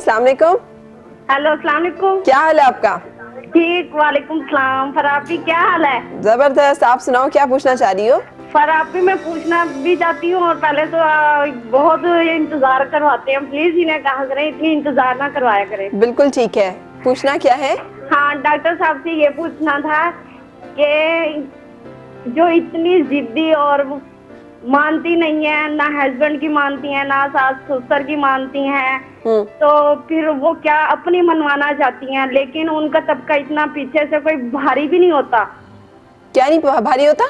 अस्सलाम वालेकुम। हेलो, अस्सलाम वालेकुम। क्या हाल है आपका? ठीक, वालेकुम सलाम। फराबी क्या हाल है? जबरदस्त। आप सुनाओ, क्या पूछना चाह रही हो? फराबी मैं पूछना भी चाहती हूँ और पहले तो बहुत इंतजार करवाते हैं, प्लीज इन्हें कहा करें इतनी इंतजार ना करवाया करें। बिल्कुल ठीक है, पूछना क्या है? हाँ, डॉक्टर साहब से ये पूछना था कि जो इतनी जिद्दी और मानती नहीं है, ना हस्बैंड की मानती है, ना सास ससुर की मानती हैं, तो फिर वो क्या अपनी मनवाना चाहती हैं, लेकिन उनका तबका इतना पीछे से कोई भारी भी नहीं होता। क्या नहीं भारी होता?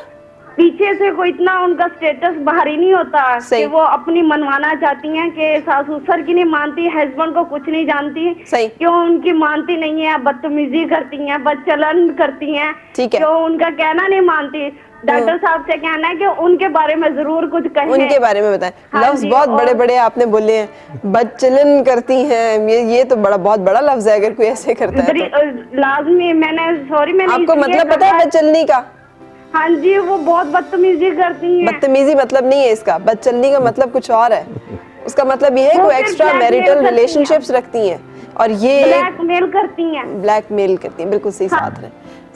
पीछे से कोई इतना उनका स्टेटस भारी नहीं होता कि वो अपनी मनवाना चाहती हैं कि सास ससुर की नहीं मानती, हस्बैंड को कुछ नहीं जानती, क्यों उनकी मानती नहीं है, बदतमीजी करती हैं, बदचलन करती हैं, क्यों उनका कहना नहीं मानती। डॉक्टर साहब से कहना है कि उनके बारे में जरूर कुछ कहें। उनके बारे में बताएं। लफ्ज बहुत बड़े बड़े आपने बोले हैं, बदचलन करती हैं, ये तो बहुत बड़ा लफ्ज है। अगर कोई ऐसे करता है तो लाजमी, मैंने आपको मतलब पता है बदचलनी का? हाँ जी, वो बहुत बदतमीजी करती हैं। बदतमीजी मतलब नहीं है इसका, बदचलनी का मतलब कुछ और है। उसका मतलब ये है कि वो एक्स्ट्रा मैरिटल रिलेशनशिप्स रखती हैं और ये ब्लैकमेल करती हैं। ब्लैकमेल करती हैं, बिल्कुल सही साथ है।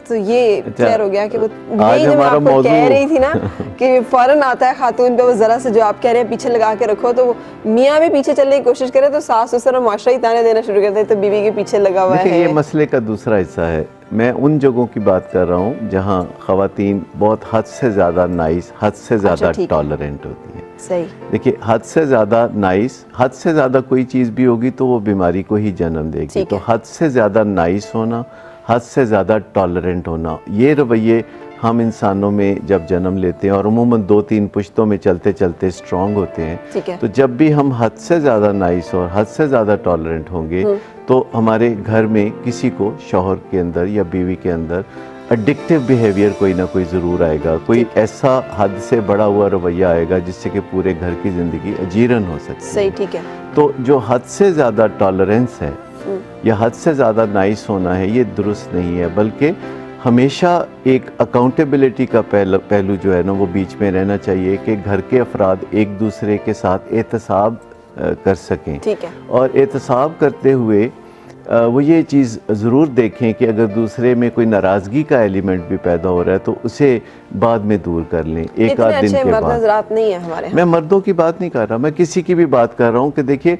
तो ये क्लियर हो गया कि वो यही जो मैं आपको कह रही थी ना कि फौरन आता है खातून पे वो जरा से जो आप कह रहे हैं पीछे लगा के रखो, तो मियाँ भी पीछे चलने की कोशिश करे तो सास ससुर और माशरा ही ताने देना शुरू करते हैं, तो बीवी के पीछे लगा हुआ है। ये मसले का दूसरा हिस्सा है। मैं उन जगहों की बात कर रहा हूँ जहाँ खवातीन बहुत हद से ज़्यादा नाइस, हद से ज़्यादा टॉलरेंट होती हैं। सही। देखिए, हद से ज़्यादा नाइस, हद से ज़्यादा कोई चीज़ भी होगी तो वो बीमारी को ही जन्म देगी। तो हद से ज़्यादा नाइस होना, हद से ज़्यादा टॉलरेंट होना, ये रवैये हम इंसानों में जब जन्म लेते हैं और अमूमन 2-3 पुश्तों में चलते चलते स्ट्रॉन्ग होते हैं, तो जब भी हम हद से ज़्यादा नाइस और हद से ज़्यादा टॉलरेंट होंगे तो हमारे घर में किसी को, शौहर के अंदर या बीवी के अंदर एडिक्टिव बिहेवियर कोई ना कोई ज़रूर आएगा। कोई ऐसा हद से बड़ा हुआ रवैया आएगा जिससे कि पूरे घर की ज़िंदगी अजीरन हो सकती है। सही, ठीक है। तो जो हद से ज़्यादा टॉलरेंस है या हद से ज़्यादा नाइस होना है, ये दुरुस्त नहीं है, बल्कि हमेशा एक अकाउंटेबिलिटी का पहलू जो है ना वो बीच में रहना चाहिए कि घर के अफराद एक दूसरे के साथ एहतसाब कर सकें। ठीक है। और एहतसाब करते हुए वो ये चीज़ ज़रूर देखें कि अगर दूसरे में कोई नाराज़गी का एलिमेंट भी पैदा हो रहा है तो उसे बाद में दूर कर लें, एक आध दिन के बाद। नहीं है हमारे। मैं मर्दों की बात नहीं कर रहा, मैं किसी की भी बात कर रहा हूँ कि देखिए,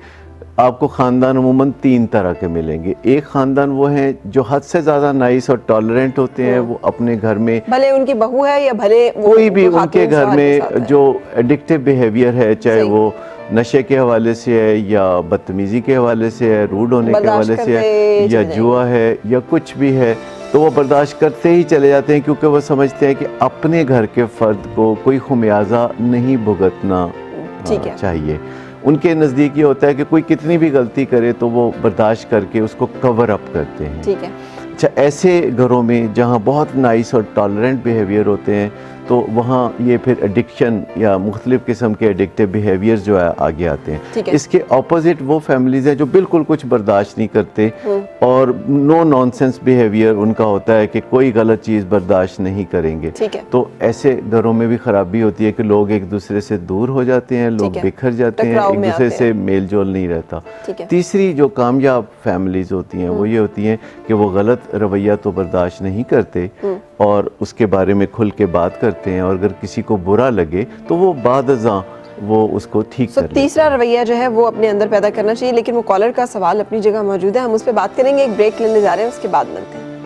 आपको ख़ानदान अमूमन 3 तरह के मिलेंगे। एक ख़ानदान वो हैं जो हद से ज़्यादा नाइस और टॉलरेंट होते हैं, वो अपने घर में भले उनकी बहू है या भले कोई भी उनके घर में जो एडिक्टिव बिहेवियर है, चाहे वो नशे के हवाले से है या बदतमीज़ी के हवाले से है, रूड होने के हवाले से है या जुआ है या कुछ भी है, तो वो बर्दाश्त करते ही चले जाते हैं क्योंकि वो समझते हैं कि अपने घर के फ़र्द को कोई खुमियाजा नहीं भुगतना चाहिए। उनके नज़दीक ये होता है कि कोई कितनी भी गलती करे तो वो बर्दाश्त करके उसको कवर अप करते हैं। ठीक है। अच्छा, ऐसे घरों में जहाँ बहुत नाइस और टॉलरेंट बिहेवियर होते हैं तो वहाँ ये फिर एडिक्शन या मुख्तलिफ़ किस्म के एडिक्टिव बिहेवियर्स जो है आगे आते हैं। इसके ऑपोजिट वो फैमिलीज़ हैं जो बिल्कुल कुछ बर्दाश्त नहीं करते और नो नॉनसेंस बिहेवियर उनका होता है कि कोई गलत चीज़ बर्दाश्त नहीं करेंगे। तो ऐसे घरों में भी ख़राबी होती है कि लोग एक दूसरे से दूर हो जाते हैं, लोग बिखर जाते हैं, एक दूसरे से मेल जोल नहीं रहता। तीसरी जो कामयाब फैमिलीज़ होती हैं वो ये होती हैं कि वो गलत रवैया तो बर्दाश्त नहीं करते और उसके बारे में खुल के बात करते हैं, और अगर किसी को बुरा लगे तो वो बादज़ां वो उसको ठीक कर लेते हैं। तीसरा रवैया जो है वो अपने अंदर पैदा करना चाहिए। लेकिन वो कॉलर का सवाल अपनी जगह मौजूद है, हम उस पर बात करेंगे। एक ब्रेक लेने जा रहे हैं, उसके बाद मिलते हैं।